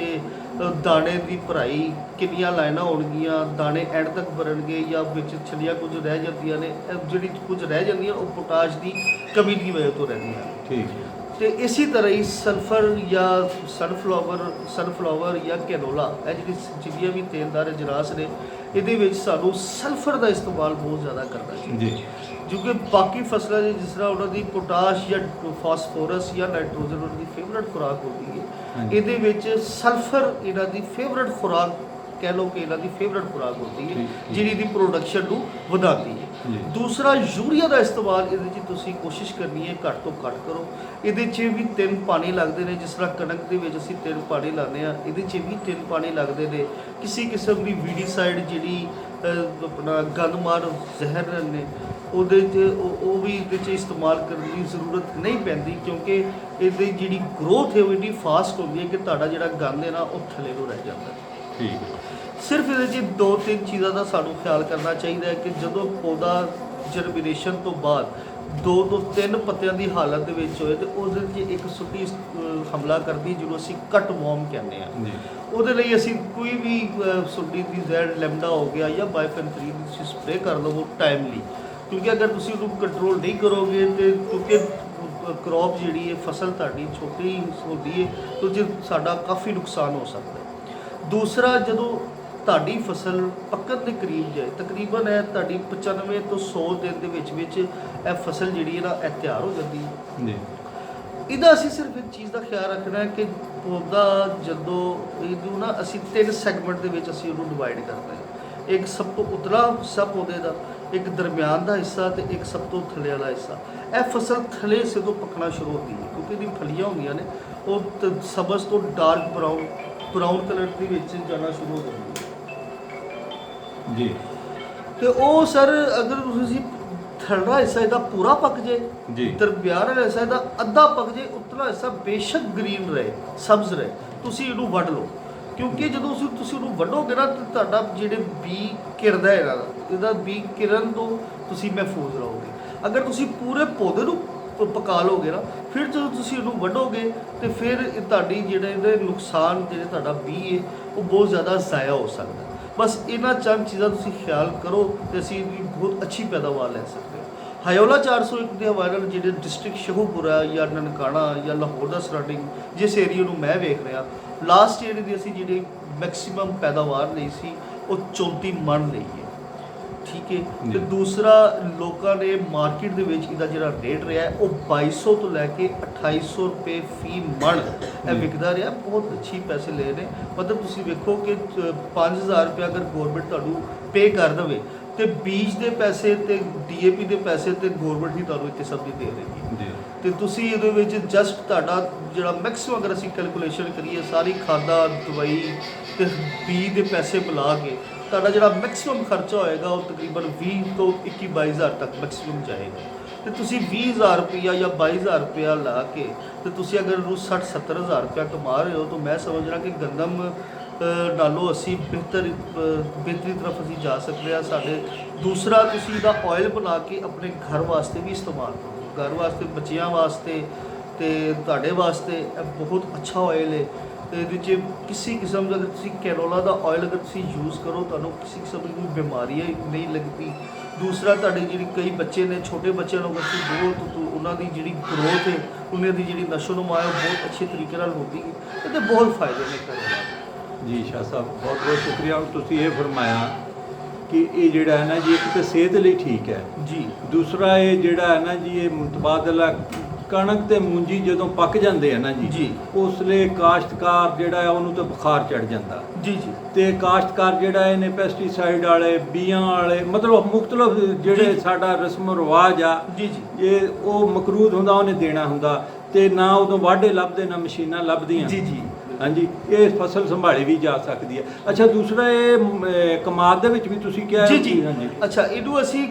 ਦਾਣੇ ਦੀ ਭਰਾਈ, ਕਿੰਨੀਆਂ ਲਾਈਨਾਂ ਹੋਣਗੀਆਂ, ਦਾਣੇ ਐਂਡ ਤੱਕ ਭਰਨਗੇ ਜਾਂ ਵਿੱਚ ਛਲੀਆਂ ਕੁਝ ਰਹਿ ਜਾਂਦੀਆਂ ਨੇ, ਜਿਹੜੀ ਕੁਝ ਰਹਿ ਜਾਂਦੀਆਂ ਉਹ ਪੋਟਾਸ਼ ਦੀ ਕਮੀ ਦੀ ਵਜ੍ਹਾ ਤੋਂ ਰਹਿੰਦੀਆਂ। ਠੀਕ ਹੈ। ਤੇ ਇਸੇ ਤਰ੍ਹਾਂ ਹੀ ਸਲਫਰ ਜਾਂ ਸਨਫਲਾਵਰ ਜਾਂ ਕੈਨੋਲਾ, ਇਹ ਜਿਹੜੀਆਂ ਵੀ ਤੇਲਦਾਰ ਅਜਨਾਸ ਨੇ, ਇਹਦੇ ਵਿੱਚ ਸਾਨੂੰ ਸਲਫਰ ਦਾ ਇਸਤੇਮਾਲ ਬਹੁਤ ਜ਼ਿਆਦਾ ਕਰਨਾ ਚਾਹੀਦਾ ਜੀ। ਕਿਉਂਕਿ ਬਾਕੀ ਫਸਲਾਂ ਦੇ ਜਿਸ ਤਰ੍ਹਾਂ ਉਹਨਾਂ ਦੀ ਪੋਟਾਸ਼ ਜਾਂ ਫਾਸਫੋਰਸ ਜਾਂ ਨਾਈਟ੍ਰੋਜਨ ਉਹਨਾਂ ਦੀ ਫੇਵਰਟ ਖੁਰਾਕ ਹੁੰਦੀ ਹੈ, ਹਾਂਜੀ। ਇਹਦੇ ਵਿੱਚ ਸਲਫਰ ਇਹਨਾਂ ਦੀ ਫੇਵਰਟ ਖੁਰਾਕ ਕਹਿ ਲਓ ਕਿ ਇਹਨਾਂ ਦੀ ਫੇਵਰਟ ਖੁਰਾਕ ਹੁੰਦੀ ਹੈ, ਠੀਕ। ਜਿਹੜੀ ਦੀ ਪ੍ਰੋਡਕਸ਼ਨ ਨੂੰ ਵਧਾਉਂਦੀ ਹੈ। ਜੀ। ਦੂਸਰਾ ਯੂਰੀਆ ਦਾ ਇਸਤੇਮਾਲ ਇਹਦੇ 'ਚ ਤੁਸੀਂ ਕੋਸ਼ਿਸ਼ ਕਰਨੀ ਹੈ ਘੱਟ ਤੋਂ ਘੱਟ ਕਰੋ। ਇਹਦੇ 'ਚ ਵੀ 3 ਪਾਣੀ ਲੱਗਦੇ ਨੇ, ਜਿਸ ਤਰ੍ਹਾਂ ਕਣਕ ਦੇ ਵਿੱਚ ਅਸੀਂ 3 ਪਾਣੀ ਲਾਉਂਦੇ ਹਾਂ, ਇਹਦੇ 'ਚ ਵੀ 3 ਪਾਣੀ ਲੱਗਦੇ ਨੇ। ਕਿਸੇ ਕਿਸਮ ਦੀ ਵੀਡੀਸਾਈਡ ਜਿਹੜੀ ਆਪਣਾ ਗੰਦਮਾਰ ਜ਼ਹਿਰ ਨੇ, ਉਹਦੇ 'ਚ ਉਹ ਵੀ ਇਹਦੇ 'ਚ ਇਸਤੇਮਾਲ ਕਰਨ ਦੀ ਜ਼ਰੂਰਤ ਨਹੀਂ ਪੈਂਦੀ, ਕਿਉਂਕਿ ਇਹਦੀ ਜਿਹੜੀ ਗਰੋਥ ਹੈ ਉਹ ਇੰਨੀ ਫਾਸਟ ਹੁੰਦੀ ਹੈ ਕਿ ਤੁਹਾਡਾ ਜਿਹੜਾ ਗੰਦ ਹੈ ਨਾ ਉਹ ਥੱਲੇ ਨੂੰ ਰਹਿ ਜਾਂਦਾ ਹੈ। ਠੀਕ ਹੈ। ਸਿਰਫ ਇਹਦੇ 'ਚ 2-3 ਚੀਜ਼ਾਂ ਦਾ ਸਾਨੂੰ ਖਿਆਲ ਕਰਨਾ ਚਾਹੀਦਾ ਹੈ ਕਿ ਜਦੋਂ ਪੌਦਾ ਜਰਮੀਨੇਸ਼ਨ ਤੋਂ ਬਾਅਦ 2 ਤੋਂ 3 ਪੱਤਿਆਂ ਦੀ ਹਾਲਤ ਦੇ ਵਿੱਚ ਹੋਏ ਤੇ ਉਹਦੇ 'ਚ ਇੱਕ ਸੁੱਟੀ ਹਮਲਾ ਕਰਦੀ, ਜਿਹਨੂੰ ਅਸੀਂ ਕੱਟ ਵਰਮ ਕਹਿੰਦੇ ਹਾਂ। ਜੀ। ਉਹਦੇ ਲਈ ਅਸੀਂ ਕੋਈ ਵੀ ਸੁੱਟੀ ਦੀ ਜ਼ਹਿਰ ਲੈਮਡਾ ਹੋ ਗਿਆ ਜਾਂ ਬਾਈਫੈਨਥ੍ਰੀਨ ਤੁਸੀਂ ਸਪਰੇਅ ਕਰ ਲਵੋ ਟਾਈਮਲੀ, ਕਿਉਂਕਿ ਅਗਰ ਤੁਸੀਂ ਉਹਨੂੰ ਕੰਟਰੋਲ ਨਹੀਂ ਕਰੋਗੇ ਤੇ ਕਿਉਂਕਿ ਕ੍ਰੌਪ ਜਿਹੜੀ ਹੈ, ਫਸਲ ਤੁਹਾਡੀ ਛੋਟੀ ਹੁੰਦੀ ਹੈ, ਤੇ ਜੇ ਸਾਡਾ ਕਾਫੀ ਨੁਕਸਾਨ ਹੋ ਸਕਦਾ ਹੈ। ਦੂਸਰਾ, ਜਦੋਂ ਤੁਹਾਡੀ ਫਸਲ ਪੱਕਣ ਦੇ ਕਰੀਬ ਜਾਏ, ਤਕਰੀਬਨ ਹੈ ਤੁਹਾਡੀ 95 ਤੋਂ 100 ਦਿਨ ਦੇ ਵਿੱਚ ਇਹ ਫਸਲ ਜਿਹੜੀ ਹੈ ਨਾ ਇਹ ਤਿਆਰ ਹੋ ਜਾਂਦੀ ਹੈ। ਜੀ। ਇਹਦਾ ਅਸੀਂ ਸਿਰਫ ਇੱਕ ਚੀਜ਼ ਦਾ ਖਿਆਲ ਰੱਖਣਾ ਹੈ ਕਿ ਪੌਦਾ ਜਦੋਂ ਇਹਨੂੰ ਨਾ ਅਸੀਂ 3 ਸੈਗਮੈਂਟ ਦੇ ਵਿੱਚ ਅਸੀਂ ਉਹਨੂੰ ਡਿਵਾਈਡ ਕਰਨਾ ਹੈ। ਇੱਕ ਸਭ ਤੋਂ ਉਤਲਾ ਹਿੱਸਾ ਪੌਦੇ ਦਾ, ਇੱਕ ਦਰਮਿਆਨ ਦਾ ਹਿੱਸਾ ਤੇ ਇੱਕ ਸਭ ਤੋਂ ਥੱਲੇ ਵਾਲਾ ਹਿੱਸਾ। ਇਹ ਫਸਲ ਥੱਲੇ ਸੇ ਤੋਂ ਪੱਕਣਾ ਸ਼ੁਰੂ ਹੁੰਦੀ ਹੈ, ਕਿਉਂਕਿ ਇਹਦੀ ਫਲੀਆਂ ਹੁੰਦੀਆਂ ਨੇ ਉਹ ਸਬਜ਼ ਤੋਂ ਡਾਰਕ ਬਰਾਊਨ ਕਲਰ ਦੇ ਵਿੱਚ ਜਾਣਾ ਸ਼ੁਰੂ ਹੋ ਜਾਂਦੀ ਹੈ। ਜੀ। ਤੇ ਉਹ ਸਰ ਅਗਰ ਤੁਸੀਂ ਥੱਲੜਾ ਹਿੱਸਾ ਇਹਦਾ ਪੂਰਾ ਪੱਕ ਜੇ, ਜੀ। ਦਰਮਿਆਨ ਵਾਲਾ ਹਿੱਸਾ ਇਹਦਾ ਅੱਧਾ ਪੱਕ ਜੇ, ਉਤਲਾ ਹਿੱਸਾ ਬੇਸ਼ੱਕ ਗ੍ਰੀਨ ਰਹੇ, ਸਬਜ਼ ਰਹੇ, ਤੁਸੀਂ ਇਹਨੂੰ ਵੱਢ ਲਓ। ਕਿਉਂਕਿ ਜਦੋਂ ਤੁਸੀਂ ਉਹਨੂੰ ਵੱਢੋਗੇ ਨਾ ਤਾਂ ਤੁਹਾਡਾ ਜਿਹੜੇ ਬੀ ਕਿਰਦਾ ਹੈ ਇਹਦਾ ਬੀ ਕਿਰਨ ਤੋਂ ਤੁਸੀਂ ਮਹਿਫੂਜ਼ ਰਹੋਗੇ। ਅਗਰ ਤੁਸੀਂ ਪੂਰੇ ਪੌਦੇ ਨੂੰ ਪਕਾ ਲਓਗੇ ਨਾ, ਫਿਰ ਜਦੋਂ ਤੁਸੀਂ ਉਹਨੂੰ ਵੱਢੋਗੇ ਤੇ ਫਿਰ ਤੁਹਾਡੀ ਜਿਹੜੇ ਇਹਦੇ ਨੁਕਸਾਨ, ਜਿਹੜੇ ਤੁਹਾਡਾ ਬੀ ਹੈ ਉਹ ਬਹੁਤ ਜ਼ਿਆਦਾ ਜ਼ਾਇਆ ਹੋ ਸਕਦਾ। ਬਸ ਇਹਨਾਂ ਚੰਦ ਚੀਜ਼ਾਂ ਤੁਸੀਂ ਖਿਆਲ ਕਰੋ ਤੇ ਅਸੀਂ ਵੀ ਬਹੁਤ ਅੱਛੀ ਪੈਦਾਵਾਰ ਲੈ ਸਕਦੇ ਹਾਂ। ਹਾਇਓਲਾ 401 ਦੇ ਹਵਾਲੇ ਨਾਲ ਜਿਹੜੇ ਡਿਸਟ੍ਰਿਕਟ ਸ਼ਹੂਪੁਰਾ ਜਾਂ ਨਨਕਾਣਾ ਜਾਂ ਲਾਹੌਰ ਦਾ ਸਰਾਊਂਡਿੰਗ ਜਿਸ ਏਰੀਆ ਨੂੰ ਮੈਂ ਵੇਖ ਰਿਹਾ, ਲਾਸਟ ਈਅਰ ਦੀ ਅਸੀਂ ਜਿਹੜੀ ਮੈਕਸਿਮਮ ਪੈਦਾਵਾਰ ਲਈ ਸੀ ਉਹ 34 ਮਣ ਲਈ ਹੈ। ਠੀਕ ਹੈ। ਤੇ ਦੂਸਰਾ, ਲੋਕਾਂ ਨੇ ਮਾਰਕੀਟ ਦੇ ਵਿੱਚ ਇਹਦਾ ਜਿਹੜਾ ਰੇਟ ਰਿਹਾ ਉਹ 2200 ਤੋਂ ਲੈ ਕੇ 2800 ਰੁਪਏ ਫੀ ਮਣ ਇਹ ਵਿਕਦਾ ਰਿਹਾ। ਬਹੁਤ ਅੱਛੀ ਪੈਸੇ ਲਏ ਨੇ। ਮਤਲਬ ਤੁਸੀਂ ਵੇਖੋ ਕਿ 5000 ਰੁਪਏ ਅਗਰ ਗੌਰਮੈਂਟ ਤੁਹਾਨੂੰ ਪੇ ਕਰ ਦੇਵੇ ਤੇ ਬੀਜ ਦੇ ਪੈਸੇ ਤੇ DAP ਦੇ ਪੈਸੇ ਤੇ ਗੌਰਮੈਂਟ ਹੀ ਤੁਹਾਨੂੰ ਇੱਥੇ ਸਬਜ਼ੀ ਦੇ ਰਹੀ ਹੈ। ਤੇ ਤੁਸੀਂ ਇਹਦੇ ਵਿੱਚ ਜਸਟ ਤੁਹਾਡਾ ਜਿਹੜਾ ਮੈਕਸਿਮਮ ਅਗਰ ਅਸੀਂ ਕੈਲਕੂਲੇਸ਼ਨ ਕਰੀਏ, ਸਾਰੀ ਖਾਦਾਂ, ਦਵਾਈ ਤੇ ਬੀਜ ਦੇ ਪੈਸੇ ਮਿਲਾ ਕੇ ਤੁਹਾਡਾ ਜਿਹੜਾ ਮੈਕਸਿਮਮ ਖਰਚਾ ਹੋਏਗਾ ਉਹ ਤਕਰੀਬਨ 20 ਤੋਂ 21-22 ਤੱਕ ਮੈਕਸਿਮਮ ਜਾਏਗਾ। ਤੇ ਤੁਸੀਂ 20000 ਰੁਪਇਆ ਜਾਂ 22000 ਰੁਪਇਆ ਲਾ ਕੇ ਤੇ ਤੁਸੀਂ ਅਗਰ ਉਹਨੂੰ 60-70 ਰੁਪਇਆ ਕਮਾ ਰਹੇ ਹੋ ਤਾਂ ਮੈਂ ਸਮਝ ਰਿਹਾ ਕਿ ਗੰਦਮ ਨਾਲੋਂ ਅਸੀਂ ਬਿਹਤਰੀ ਤਰਫ ਅਸੀਂ ਜਾ ਸਕਦੇ ਹਾਂ। ਸਾਡੇ ਦੂਸਰਾ, ਤੁਸੀਂ ਇਹਦਾ ਆਇਲ ਬਣਾ ਕੇ ਆਪਣੇ ਘਰ ਵਾਸਤੇ ਵੀ ਇਸਤੇਮਾਲ ਕਰੋ, ਘਰ ਵਾਸਤੇ, ਬੱਚਿਆਂ ਵਾਸਤੇ ਤੇ ਤੁਹਾਡੇ ਵਾਸਤੇ ਇਹ ਬਹੁਤ ਅੱਛਾ ਆਇਲ ਹੈ। ਤੇ ਇਹਦੇ 'ਚ ਕਿਸੇ ਕਿਸਮ ਦਾ, ਅਗਰ ਤੁਸੀਂ ਕੈਨੋਲਾ ਦਾ ਆਇਲ ਅਗਰ ਤੁਸੀਂ ਯੂਜ਼ ਕਰੋ, ਤੁਹਾਨੂੰ ਕਿਸੇ ਕਿਸਮ ਦੀ ਕੋਈ ਬਿਮਾਰੀਆਂ ਨਹੀਂ ਲੱਗਦੀ। ਦੂਸਰਾ, ਤੁਹਾਡੇ ਜਿਹੜੀ ਕਈ ਬੱਚੇ ਨੇ, ਛੋਟੇ ਬੱਚਿਆਂ ਨੂੰ ਤੁਸੀਂ ਬਹੁਤ ਉਹਨਾਂ ਦੀ ਜਿਹੜੀ ਗਰੋਥ ਹੈ, ਉਹਨਾਂ ਦੀ ਜਿਹੜੀ ਨਸ਼ੋ-ਨੁਮਾ ਹੈ ਬਹੁਤ ਅੱਛੇ ਤਰੀਕੇ ਨਾਲ ਹੁੰਦੀ ਹੈ। ਇਹਦੇ ਬਹੁਤ ਫਾਇਦੇ ਨੇ ਕੈਨੋਲਾ ਦੇ। ਜੀ ਸ਼ਾਹ ਸਾਹਿਬ, ਬਹੁਤ ਬਹੁਤ ਸ਼ੁਕਰੀਆ। ਤੁਸੀਂ ਇਹ ਫਰਮਾਇਆ ਕਿ ਇਹ ਜਿਹੜਾ ਹੈ ਨਾ ਜੀ, ਇੱਕ ਤਾਂ ਸਿਹਤ ਲਈ ਠੀਕ ਹੈ ਜੀ। ਦੂਸਰਾ, ਇਹ ਜਿਹੜਾ ਹੈ ਨਾ ਜੀ, ਇਹ ਮੁਤਬਾਦਲਾ ਕਣਕ ਤੇ ਮੂੰਜੀ ਜਦੋਂ ਪੱਕ ਜਾਂਦੇ ਆ ਨਾ ਜੀ, ਉਸ ਲਈ ਕਾਸ਼ਤਕਾਰ ਜਿਹੜਾ ਹੈ ਉਹਨੂੰ ਤਾਂ ਬੁਖਾਰ ਚੜ ਜਾਂਦਾ। ਜੀ। ਤੇ ਕਾਸ਼ਤਕਾਰ ਜਿਹੜਾ ਇਹਨੇ ਪੈਸਟੀਸਾਈਡ ਵਾਲੇ, ਬੀਆਂ ਵਾਲੇ, ਮਤਲਬ ਮੁਖਤਲਫ ਜਿਹੜੇ ਸਾਡਾ ਰਸਮ ਰਿਵਾਜ ਆ, ਇਹ ਉਹ ਮਕਰੂਦ ਹੁੰਦਾ, ਉਹਨੇ ਦੇਣਾ ਹੁੰਦਾ ਤੇ ਨਾ ਉਦੋਂ ਵਾਢੇ ਲੱਭਦੇ, ਨਾ ਮਸ਼ੀਨਾਂ ਲੱਭਦੀਆਂ। ਜੀ। ਹਾਂਜੀ ਇਹ ਫਸਲ ਸੰਭਾਲੀ ਵੀ ਜਾ ਸਕਦੀ ਹੈ। ਅੱਛਾ ਦੂਸਰਾ ਇਹ ਕਮਾਦ ਦੇ ਵਿੱਚ ਵੀ ਤੁਸੀਂ ਕਿਹਾ ਜੀ ਜੀ ਹਾਂਜੀ ਅੱਛਾ ਇਹਨੂੰ ਅਸੀਂ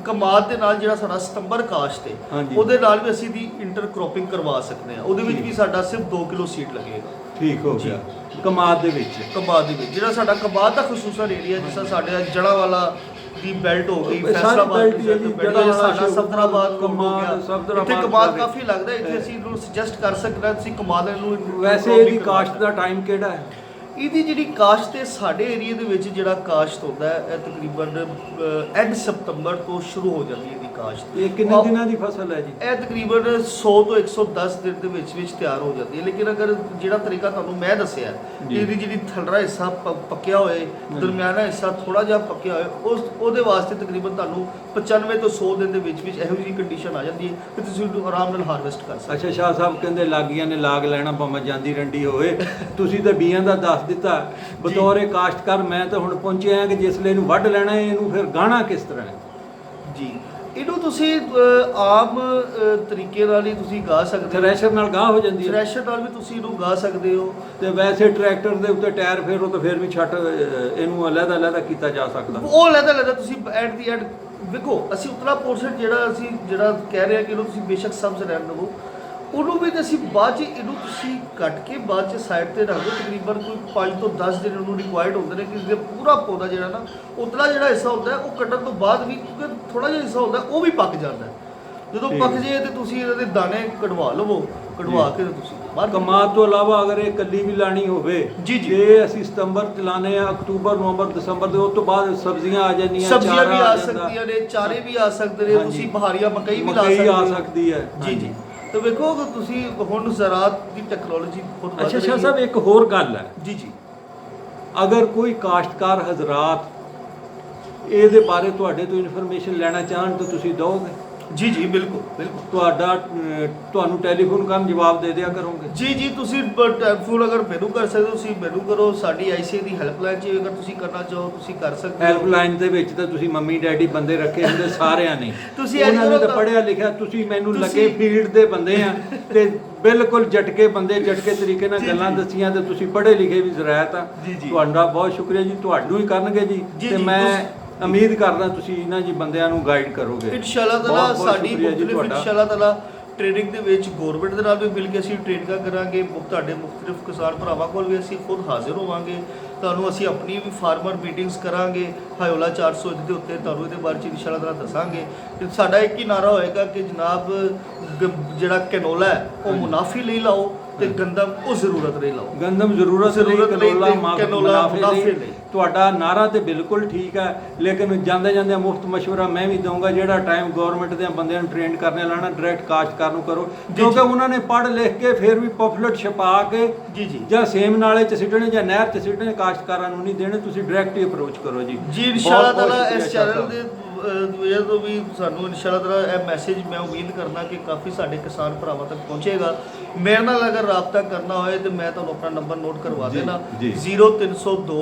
ਕਮਾਦ ਦੇ ਨਾਲ ਜਿਹੜਾ ਸਾਡਾ ਸਤੰਬਰ ਕਾਸ਼ਤ ਹੈ ਹਾਂਜੀ। ਉਹਦੇ ਨਾਲ ਵੀ ਅਸੀਂ ਦੀ ਇੰਟਰ ਕ੍ਰੋਪਿੰਗ ਕਰਵਾ ਸਕਦੇ ਹਾਂ। ਉਹਦੇ ਵਿੱਚ ਠੀਕ। ਵੀ ਸਾਡਾ ਸਿਰਫ 2 ਕਿਲੋ ਸੀਡ ਲੱਗੇਗਾ ਠੀਕ ਹੋ ਜੀ। ਗਿਆ ਕਮਾਦ ਦੇ ਵਿੱਚ ਕਮਾਦ ਦੇ ਵਿੱਚ ਜਿਹੜਾ ਸਾਡਾ ਕਮਾਦ ਦਾ ਖਸੂਸਨ ਏਰੀਆ ਜਿਸ ਤਰ੍ਹਾਂ ਸਾਡੇ ਜੜ੍ਹਾਂ ਵਾਲਾ ਦੀ ਬੈਲਟ ਹੋ ਗਈ, ਸਾਰੀ ਫੈਸਲਾਬਾਦ belt ਦੀ ਹੈ ਜੀ, ਬੈਲਟ, ਜੜ੍ਹਾਂ ਵਾਲਾ ਸਾਡਾ ਸਫਦਰਾਬਾਦ road ਹੋ ਕਮਾਦ, ਗਿਆ। ਸਫਦਰਾਬਾਦ ਇੱਥੇ ਕਮਾਦ ਸਾਰੇ। ਕਾਫੀ ਲੱਗਦਾ ਇੱਥੇ ਅਸੀਂ ਇਹਨੂੰ ਸੁਜੈਸਟ ਕਰ ਸਕਦੇ ਹਾਂ ਤੁਸੀਂ ਕਮਾਦ ਨੂੰ ਵੈਸੇ ਇਹਦੀ ਕਾਸ਼ਤ ਦਾ ਟਾਈਮ ਕਿਹੜਾ ਹੈ? ਇਹਦੀ ਜਿਹੜੀ ਕਾਸ਼ਤ ਹੈ ਸਾਡੇ ਏਰੀਆ ਦੇ ਵਿੱਚ ਜਿਹੜਾ ਕਾਸ਼ਤ ਹੁੰਦਾ ਹੈ ਇਹ ਤਕਰੀਬਨ ਐਂਡ ਸਤੰਬਰ ਤੋਂ ਸ਼ੁਰੂ ਹੋ ਜਾਂਦੀ ਹੈ ਇਹਦੀ ਕਾਸ਼ਤ। ਇਹ ਕਿੰਨੇ ਦਿਨਾਂ ਦੀ ਫਸਲ ਹੈ ਜੀ? ਇਹ ਤਕਰੀਬਨ 100 ਤੋਂ 110 ਦਿਨ ਦੇ ਵਿੱਚ ਤਿਆਰ ਹੋ ਜਾਂਦੀ ਹੈ। ਲੇਕਿਨ ਅਗਰ ਜਿਹੜਾ ਤਰੀਕਾ ਤੁਹਾਨੂੰ ਮੈਂ ਦੱਸਿਆ ਜੀ। ਇਹਦੀ ਜਿਹੜੀ ਥੱਲੜਾ ਹਿੱਸਾ ਪੱਕਿਆ ਹੋਏ, ਦਰਮਿਆਨਾ ਹਿੱਸਾ ਥੋੜਾ ਜਿਹਾ ਪੱਕਿਆ ਹੋਏ, ਉਹਦੇ ਵਾਸਤੇ ਤਕਰੀਬਨ ਤੁਹਾਨੂੰ 95 ਤੋਂ 100 ਦਿਨ ਦੇ ਵਿੱਚ ਇਹੋ ਜਿਹੀ ਕੰਡੀਸ਼ਨ ਆ ਜਾਂਦੀ ਹੈ ਕਿ ਤੁਸੀਂ ਉਹਨੂੰ ਆਰਾਮ ਨਾਲ ਹਾਰਵੈਸਟ ਕਰ ਸਕਦੇ ਅੱਛਾ ਸ਼ਾਹ ਸਾਹਿਬ ਕਹਿੰਦੇ ਲਾਗੀਆਂ ਨੇ ਲਾਗ ਲੈਣਾ ਭਾਵੇਂ ਜਾਂਦੀ ਰੰਡੀ ਹੋਵੇ। ਤੁਸੀਂ ਤਾਂ ਬੀਆਂ ਦਾ ਦੱਸ ਦਿੱਤਾ। ਬਤੌਰੇ ਕਾਸ਼ਤਕਾਰ ਮੈਂ ਤਾਂ ਹੁਣ ਪਹੁੰਚਿਆ ਕਿ ਜਿਸ ਲਈ ਇਹਨੂੰ ਵੱਢ ਲੈਣਾ ਹੈ ਇਹਨੂੰ ਫਿਰ ਗਾਣਾ ਕਿਸ ਤਰ੍ਹਾਂ ਹੈ? ਜੀ ਇਹਨੂੰ ਤੁਸੀਂ ਆਮ ਤਰੀਕੇ ਨਾਲ ਹੀ ਤੁਸੀਂ ਗਾ ਸਕਦੇ ਹੋ। ਥ੍ਰੈਸ਼ਰ ਨਾਲ ਗਾਹ ਹੋ ਜਾਂਦੀ ਹੈ? ਥ੍ਰੈਸ਼ਰ ਨਾਲ ਵੀ ਤੁਸੀਂ ਇਹਨੂੰ ਗਾ ਸਕਦੇ ਹੋ। ਤੇ ਵੈਸੇ ਟਰੈਕਟਰ ਦੇ ਉੱਤੇ ਟਾਇਰ ਫੇਰੋ ਤਾਂ ਫਿਰ ਵੀ ਛੱਟ ਇਹਨੂੰ ਅਲੱਗ-ਅਲੱਗ ਕੀਤਾ ਜਾ ਸਕਦਾ। ਉਹ ਲੈਦਾ ਤੁਸੀਂ ਐਟ ਦੀ ਐਂਡ ਵੇਖੋ ਅਸੀਂ ਉਤਲਾ ਪੋਰਸ਼ਨ ਜਿਹੜਾ ਕਹਿ ਰਹੇ ਹਾਂ ਕਿ ਇਹਨੂੰ ਤੁਸੀਂ ਬੇਸ਼ੱਕ ਸਮਝ ਰਹਿਣ ਦਿਓ, ਉਹਨੂੰ ਵੀ ਤੇ ਅਸੀਂ ਬਾਅਦ 'ਚ ਇਹਨੂੰ ਤੁਸੀਂ ਕੱਟ ਕੇ ਬਾਅਦ 'ਚ ਸਾਈਡ ਤੇ ਰੱਖ ਦਿਓ। ਤਕਰੀਬਨ ਕੋਈ 5 ਤੋਂ 10 ਦਿਨ ਉਹਨੂੰ ਰਿਕੁਆਇਰਡ ਹੁੰਦੇ ਨੇ ਕਿ ਪੂਰਾ ਪੌਦਾ ਜਿਹੜਾ ਨਾ ਉਤਲਾ ਜਿਹੜਾ ਹਿੱਸਾ ਹੁੰਦਾ ਹੈ ਉਹ ਕੱਟਣ ਤੋਂ ਬਾਅਦ ਵੀ ਕਿਉਂਕਿ ਥੋੜਾ ਜਿਹਾ ਹਿੱਸਾ ਹੁੰਦਾ ਉਹ ਵੀ ਪੱਕ ਜਾਂਦਾ ਹੈ। ਜਦੋਂ ਪੱਕ ਜੇ ਤੇ ਤੁਸੀਂ ਇਹਦੇ ਦਾਣੇ ਕਢਵਾ ਲਵੋ, ਕਢਵਾ ਕੇ ਤੁਸੀਂ ਬਾਹਰ ਕਮਾਦ ਤੋਂ ਇਲਾਵਾ ਅਗਰ ਇਹ ਕੱਲੀ ਵੀ ਲਾਣੀ ਹੋਵੇ ਜੀ ਜੀ ਜੇ ਅਸੀਂ ਸਤੰਬਰ ਚ ਲਾਣੇ ਆ, ਅਕਤੂਬਰ ਨਵੰਬਰ ਦਸੰਬਰ ਦੇ ਉਸ ਤੋਂ ਬਾਅਦ ਸਬਜ਼ੀਆਂ ਆ ਜਾਂਦੀਆਂ, ਸਬਜ਼ੀਆਂ ਵੀ ਚਾਰਾ ਆ ਜਾਂਦਾ। ਸਕਦੀਆਂ ਨੇ, ਚਾਰੇ ਵੀ ਆ ਸਕਦੇ ਨੇ, ਹਾਂਜੀ। ਤੁਸੀਂ ਬਹਾਰੀਆ ਮਕਈ ਵੀ ਲਾ ਮਕਈ ਸਕਦੇ ਆ ਹੋ। ਸਕਦੀ ਹੈ ਜੀ ਜੀ ਤੇ ਵੇਖੋ ਕਿ ਤੁਸੀਂ ਹੁਣ ਜ਼ਰਾਤ ਦੀ ਟੈਕਨੋਲੋਜੀ ਬਹੁਤ ਵੱਧ ਅੱਛਾ ਸ਼ਾਹ ਰਹੀ ਸਾਹਿਬ ਹੈ। ਇੱਕ ਹੋਰ ਗੱਲ ਹੈ, ਜੀ ਜੀ ਅਗਰ ਕੋਈ ਕਾਸ਼ਤਕਾਰ ਹਜ਼ਰਾਤ ਇਹਦੇ ਬਾਰੇ ਤੁਹਾਡੇ ਤੋਂ ਇਨਫੋਰਮੇਸ਼ਨ ਲੈਣਾ ਚਾਹਣ ਤਾਂ ਤੁਸੀਂ ਦਿਓਗੇ? ਜੀ ਜੀ ਬਿਲਕੁਲ ਬਿਲਕੁਲ ਤੁਹਾਨੂੰ ਟੈਲੀਫੋਨ ਕਰਨ ਜਵਾਬ ਦੇ ਦਿਆ ਕਰੋਗੇ? ਜੀ ਜੀ ਤੁਸੀਂ ਟੈਲੀਫੋਨ ਅਗਰ ਮੈਨੂੰ ਕਰ ਸਕਦੇ ਹੋ ਤੁਸੀਂ ਮੈਨੂੰ ਕਰੋ। ਸਾਡੀ ਆਈਸੀਏ ਦੀ ਹੈਲਪਲਾਈਨ 'ਚ ਅਗਰ ਤੁਸੀਂ ਕਰਨਾ ਚਾਹੋ ਤੁਸੀਂ ਕਰ ਸਕਦੇ ਹੋ। ਹੈਲਪਲਾਈਨ ਦੇ ਵਿੱਚ ਤਾਂ ਤੁਸੀਂ ਮੰਮੀ ਡੈਡੀ ਬੰਦੇ ਰੱਖੇ ਹੁੰਦੇ ਸਾਰਿਆਂ ਨੇ ਤੁਸੀਂ ਉਹਨਾਂ ਨੇ ਕਰੋ ਤਾਂ ਪੜ੍ਹਿਆ ਲਿਖਿਆ, ਤੁਸੀਂ ਮੈਨੂੰ ਲੱਗੇ ਤੁਸੀਂ- ਫੀਲਡ ਦੇ ਬੰਦੇ ਆ ਤੇ ਬਿਲਕੁਲ ਜਟਕੇ ਬੰਦੇ ਜਟਕੇ ਤਰੀਕੇ ਨਾਲ ਜੀ, ਗੱਲਾਂ ਜੀ। ਦੱਸੀਆਂ ਤੇ ਤੁਸੀਂ ਪੜ੍ਹੇ ਲਿਖੇ ਵੀ ਜ਼ਰਾਇਤ ਆ। ਜੀ, ਜੀ। ਤੁਹਾਡਾ ਬਹੁਤ ਸ਼ੁਕਰੀਆ ਜੀ, ਤੁਹਾਨੂੰ ਹੀ ਕਰਨਗੇ ਜੀ ਜੀ, ਤੇ ਜੀ, ਮੈਂ ਉਮੀਦ ਕਰਦਾ ਤੁਸੀਂ ਇਹਨਾਂ ਜੀ ਬੰਦਿਆਂ ਨੂੰ ਗਾਈਡ ਕਰੋਗੇ। ਇਨਸ਼ਾਅੱਲਾ ਤਾਲਾ ਬਹੁਤ ਬਹੁਤ ਸਾਡੀ ਸ਼ੁਕਰੀਆ ਜੀ ਮੁਖਤਲਿਫ ਤੁਹਾਡਾ। ਇਨਸ਼ਾਅੱਲਾ ਤਾਲਾ ਟ੍ਰੇਨਿੰਗ ਦੇ ਵਿੱਚ ਗਵਰਨਮੈਂਟ ਦੇ ਨਾਲ ਵੀ ਮਿਲ ਕੇ ਅਸੀਂ ਟ੍ਰੇਨਿੰਗਾਂ ਕਰਾਂਗੇ। ਤੁਹਾਡੇ ਮੁਖਤਲਿਫ ਕਿਸਾਨ ਭਰਾਵਾਂ ਕੋਲ ਵੀ ਅਸੀਂ ਖੁਦ ਹਾਜ਼ਰ ਹੋਵਾਂਗੇ। ਤੁਹਾਨੂੰ ਅਸੀਂ ਆਪਣੀ ਵੀ ਫਾਰਮਰ ਮੀਟਿੰਗਸ ਕਰਾਂਗੇ। ਹਾਇਓਲਾ 400 ਦੇ ਉੱਤੇ ਤੁਹਾਨੂੰ ਇਹਦੇ ਬਾਰੇ 'ਚ ਇਨਸ਼ਾਅੱਲਾ ਤਾਲਾ ਦੱਸਾਂਗੇ। ਤੇ ਸਾਡਾ ਇੱਕ ਹੀ ਨਾਰਾ ਹੋਏਗਾ ਕਿ ਜਨਾਬ ਜਿਹੜਾ ਕੈਨੋਲਾ ਹੈ ਉਹ ਮੁਨਾਫੀ ਲਈ ਲਾਓ ਤੇ ਗੰਦਮ ਉਹ ਜ਼ਰੂਰਤ ਲਈ ਲਾਓ। ਗੰਦਮ ਜ਼ਰੂਰਤ ਲਈ, ਜ਼ਰੂਰਤ ਲਈ ਕੈਨੋਲਾ ਤੇ ਕੈਨੋਲਾ ਮੁਨਾਫੇ ਲਈ। ਲਈ। ਤੁਹਾਡਾ ਨਾਰਾ ਤੇ ਬਿਲਕੁਲ ਠੀਕ ਹੈ, ਲੇਕਿਨ ਜਾਂਦੇ ਜਾਂਦੇ ਮੁਫਤ ਮਸ਼ਵਰਾ ਮੈਂ ਵੀ ਦਊਂਗਾ, ਜਿਹੜਾ ਟਾਈਮ ਗਵਰਨਮੈਂਟ ਦੇ ਬੰਦਿਆਂ ਨੂੰ ਟ੍ਰੇਨ ਕਰਨੇ ਲਾਣਾ ਡਾਇਰੈਕਟ ਕਾਸ਼ਤਕਾਰ ਨੂੰ ਕਰੋ, ਕਿਉਂਕਿ ਉਹਨਾਂ ਨੇ ਪੜ੍ਹ ਲਿਖ ਕੇ ਫਿਰ ਵੀ ਪਫਲਟ ਛਪਾ ਕੇ ਜੀ ਜੀ ਜਾਂ ਸੇਮ ਨਾਲੇ ਚ ਸਿੱਟਣੇ ਜਾਂ ਨਹਿਰ ਚ ਸਿੱਟਣੇ, ਕਾਸ਼ਤਕਾਰਾਂ ਨੂੰ ਨਹੀਂ ਦੇਣੇ। ਤੁਸੀਂ ਡਾਇਰੈਕਟ ਹੀ ਅਪਰੋਚ ਕਰੋ ਜੀ। ਜੀ ਇਨਸ਼ਾਅੱਲਾ ਬਹੁਤ ਬਹੁਤ ਤਾਲਾ ਸ਼ੁਕਰੀਆ ਇਸ ਸ਼ਾਹ ਚੈਨਲ ਸਾਹਿਬ। ਦੇ ਵਜ੍ਹਾ ਤੋਂ ਵੀ ਸਾਨੂੰ ਇਨਸ਼ਾਅੱਲਾ ਤਾਲਾ ਇਹ ਮੈਸੇਜ ਮੈਂ ਉਮੀਦ ਕਰਦਾ ਕਿ ਕਾਫੀ ਸਾਡੇ ਕਿਸਾਨ ਭਰਾਵਾਂ ਤੱਕ ਪਹੁੰਚੇਗਾ। ਮੇਰੇ ਨਾਲ ਅਗਰ ਰਾਬਤਾ ਕਰਨਾ ਹੋਏ ਤੇ ਮੈਂ ਤੁਹਾਨੂੰ ਆਪਣਾ ਨੰਬਰ ਨੋਟ ਕਰਵਾ ਜੀ, ਦੇਣਾ ਜੀ। 0302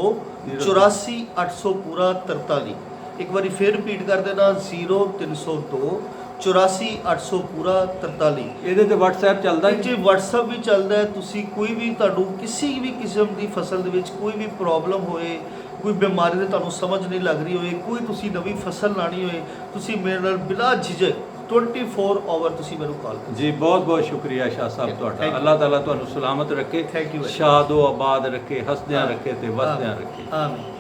84 800 ਪੂਰਾ 43। ਇੱਕ ਵਾਰੀ ਫਿਰ ਰਿਪੀਟ ਕਰ ਦੇਣਾ 0302 84 800 ਪੂਰਾ 43। ਇਹਦੇ ਤੇ WhatsApp ਚੱਲਦਾ ਜੀ WhatsApp ਵੀ ਚੱਲਦਾ ਹੈ। ਤੁਸੀਂ ਕੋਈ ਵੀ ਤੁਹਾਨੂੰ ਕਿਸੇ ਵੀ ਕਿਸਮ ਦੀ ਫਸਲ ਦੇ ਵਿੱਚ ਕੋਈ ਵੀ ਪ੍ਰੋਬਲਮ ਹੋਏ, ਕੋਈ ਬਿਮਾਰੀ ਦੇ ਤੁਹਾਨੂੰ ਸਮਝ ਨਹੀਂ ਲੱਗ ਰਹੀ ਹੋਏ, ਕੋਈ ਤੁਸੀਂ ਨਵੀਂ ਫਸਲ ਲਾਣੀ ਹੋਏ, ਤੁਸੀਂ ਮੇਰੇ ਨਾਲ ਬਿਲਾ ਝਿਜਕ 24 ਆਵਰ ਤੁਸੀਂ ਮੈਨੂੰ ਕਾਲ ਕਰੋ ਜੀ। ਬਹੁਤ ਬਹੁਤ ਸ਼ੁਕਰੀਆ ਸ਼ਾਹ ਸਾਹਿਬ Thank ਤੁਹਾਡਾ। you. ਅੱਲਾਹ ਤਾਲਾ ਤੁਹਾਨੂੰ ਸਲਾਮਤ ਰੱਖੇ, Thank you very much. ਸ਼ਾਦੋ ਆਬਾਦ ਰੱਖੇ, ਹੱਸਦਿਆਂ ਰੱਖੇ ਤੇ ਵਸਦਿਆਂ ਰੱਖੇ। ਆਮੀਨ।